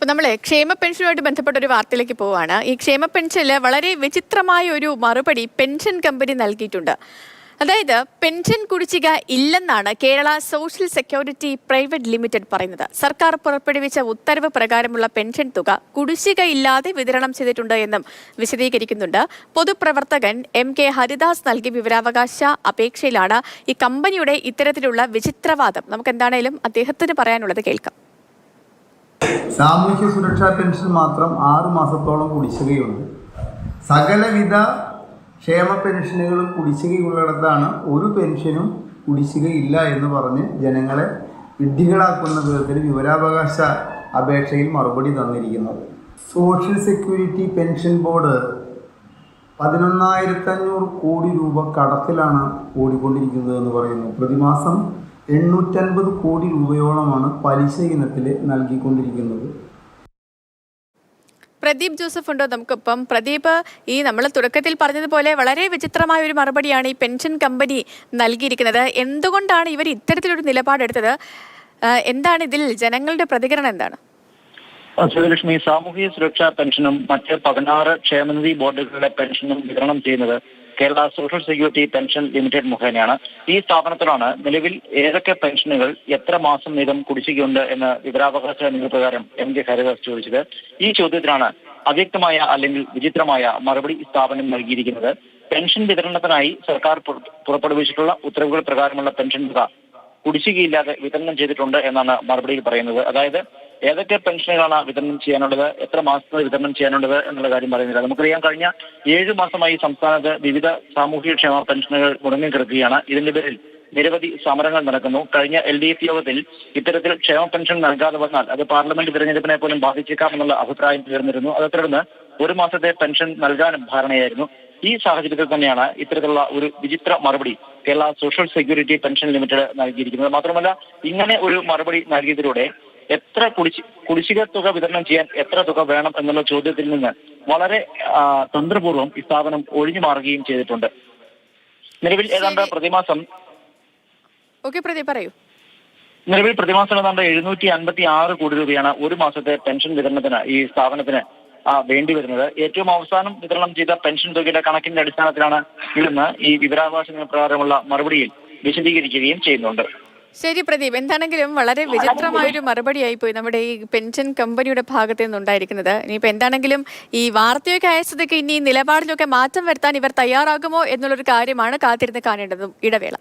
അപ്പോൾ നമ്മൾ ക്ഷേമ പെൻഷനുമായിട്ട് ബന്ധപ്പെട്ട ഒരു വാർത്തയിലേക്ക് പോവുകയാണ്. ഈ ക്ഷേമ പെൻഷനിൽ വളരെ വിചിത്രമായ ഒരു മറുപടി പെൻഷൻ കമ്പനി നൽകിയിട്ടുണ്ട്. അതായത് പെൻഷൻ കുടിശ്ശിക ഇല്ലെന്നാണ് Kerala social security private limited പറയുന്നത്. സർക്കാർ പുറപ്പെടുവിച്ച ഉത്തരവ് പ്രകാരമുള്ള പെൻഷൻ തുക കുടിശ്ശിക ഇല്ലാതെ വിതരണം ചെയ്തിട്ടുണ്ട് എന്നും വിശദീകരിക്കുന്നുണ്ട്. പൊതുപ്രവർത്തകൻ MK ഹരിദാസ് നൽകിയ വിവരാവകാശ അപേക്ഷയിലാണ് ഈ കമ്പനിയുടെ ഇത്തരത്തിലുള്ള വിചിത്രവാദം. നമുക്ക് എന്താണേലും അദ്ദേഹത്തിന് പറയാനുള്ളത് കേൾക്കാം. സാമൂഹ്യ സുരക്ഷാ പെൻഷൻ മാത്രം 6 മാസത്തോളം കുടിശ്ശികയുണ്ട്. സകലവിധ ക്ഷേമ പെൻഷനുകളും കുടിശ്ശികയുള്ളിടത്താണ് ഒരു പെൻഷനും കുടിശ്ശികയില്ല എന്ന് പറഞ്ഞ് ജനങ്ങളെ വിഡ്ഢികളാക്കുന്ന വിധത്തിൽ വിവരാവകാശ അപേക്ഷയിൽ മറുപടി തന്നിരിക്കുന്നത്. സോഷ്യൽ സെക്യൂരിറ്റി പെൻഷൻ ബോർഡ് 11,500 കോടി രൂപ കടത്തിലാണ് ഓടിക്കൊണ്ടിരിക്കുന്നതെന്ന് പറയുന്നു. പ്രതിമാസം 850 കോടി രൂപയോളമാണ് പലിശ ഇനത്തിൽ നൽകിക്കൊണ്ടിരിക്കുന്നത്. പ്രദീപ് ജോസഫ് ഉണ്ടോ നമുക്കിപ്പം? പ്രദീപ്, ഈ നമ്മൾ തുടക്കത്തിൽ പറഞ്ഞതുപോലെ വളരെ വിചിത്രമായ ഒരു മറുപടിയാണ് ഈ പെൻഷൻ കമ്പനി നൽകിയിരിക്കുന്നത്. എന്തുകൊണ്ടാണ് ഇവർ ഇത്തരത്തിലൊരു നിലപാടെടുത്തത്? എന്താണ് ഇതിൽ ജനങ്ങളുടെ പ്രതികരണം എന്താണ്? ശ്രീലക്ഷ്മി, സാമൂഹിക സുരക്ഷാ പെൻഷനും മറ്റ് 16 ക്ഷേമനിധി ബോർഡുകളുടെ പെൻഷനും വിതരണം ചെയ്യുന്നത് Kerala social security pension limited മുഖേനയാണ്. ഈ സ്ഥാപനത്തിലാണ് നിലവിൽ ഏതൊക്കെ പെൻഷനുകൾ എത്ര മാസം വീതം കുടിശ്ശികയുണ്ട് എന്ന് വിവരാവകാശ നിയമപ്രകാരം MK ഹരിദാസ് ചോദിച്ചത്. ഈ ചോദ്യത്തിനാണ് അവ്യക്തമായ അല്ലെങ്കിൽ വിചിത്രമായ മറുപടി സ്ഥാപനം നൽകിയിരിക്കുന്നത്. പെൻഷൻ വിതരണത്തിനായി സർക്കാർ പുറപ്പെടുവിച്ചിട്ടുള്ള ഉത്തരവുകൾ പ്രകാരമുള്ള പെൻഷൻ തുക കുടിശ്ശികയില്ലാതെ വിതരണം ചെയ്തിട്ടുണ്ട് എന്നാണ് മറുപടിയിൽ പറയുന്നത്. അതായത് ഏതൊക്കെ പെൻഷനുകളാണ് വിതരണം ചെയ്യാനുള്ളത്, എത്ര മാസത്തിൽ വിതരണം ചെയ്യാനുള്ളത് എന്നുള്ള കാര്യം പറയുന്നില്ല. നമുക്കറിയാം, കഴിഞ്ഞ 7 മാസമായി സംസ്ഥാനത്ത് വിവിധ സാമൂഹികക്ഷേമ പെൻഷനുകൾ മുടങ്ങിക്കിടക്കുകയാണ്. ഇതിന്റെ പേരിൽ നിരവധി സമരങ്ങൾ നടക്കുന്നു. കഴിഞ്ഞ LDF യോഗത്തിൽ ഇത്തരത്തിൽ ക്ഷേമ പെൻഷൻ നൽകാതെ വന്നാൽ അത് പാർലമെന്റ് തിരഞ്ഞെടുപ്പിനെ പോലും ബാധിച്ചേക്കാമെന്നുള്ള അഭിപ്രായം ഉയർന്നിരുന്നു. അതേ തുടർന്ന് 1 മാസത്തെ പെൻഷൻ നൽകാനും ധാരണയായിരുന്നു. ഈ സാഹചര്യത്തിൽ തന്നെയാണ് ഇത്തരത്തിലുള്ള ഒരു വിചിത്ര മറുപടി Kerala social security pension limited നൽകിയിരിക്കുന്നത്. മാത്രമല്ല, ഇങ്ങനെ ഒരു മറുപടി നൽകിയതിലൂടെ എത്ര കുടിശ്ശിക തുക വിതരണം ചെയ്യാൻ എത്ര തുക വേണം എന്നുള്ള ചോദ്യത്തിൽ നിന്ന് വളരെ തന്ത്രപൂർവ്വം ഈ സ്ഥാപനം ഒഴിഞ്ഞു മാറുകയും ചെയ്തിട്ടുണ്ട്. നിലവിൽ ഏതാണ്ട് പ്രതിമാസം നിലവിൽ പ്രതിമാസം ഏതാണ്ട് 756 കോടി രൂപയാണ് 1 മാസത്തെ പെൻഷൻ വിതരണത്തിന് ഈ സ്ഥാപനത്തിന് വേണ്ടി വരുന്നത്. ഏറ്റവും അവസാനം വിതരണം ചെയ്ത പെൻഷൻ തുകയുടെ കണക്കിന്റെ അടിസ്ഥാനത്തിലാണ് ഇതെന്ന് ഈ വിവരാവകാശ പ്രകാരമുള്ള മറുപടിയിൽ വിശദീകരിക്കുകയും ചെയ്യുന്നുണ്ട്. ശരി പ്രദീപ്, എന്താണെങ്കിലും വളരെ വിചിത്രമായൊരു മറുപടിയായി പോയി നമ്മുടെ ഈ പെൻഷൻ കമ്പനിയുടെ ഭാഗത്ത് നിന്നുണ്ടായിരിക്കുന്നത്. ഇനിയിപ്പോൾ എന്താണെങ്കിലും ഈ വാർത്തയൊക്കെ അയച്ചതൊക്കെ ഇനി നിലപാടിലൊക്കെ മാറ്റം വരുത്താൻ ഇവർ തയ്യാറാകുമോ എന്നുള്ളൊരു കാര്യമാണ് കാത്തിരുന്ന് കാണേണ്ടതും. ഇടവേള.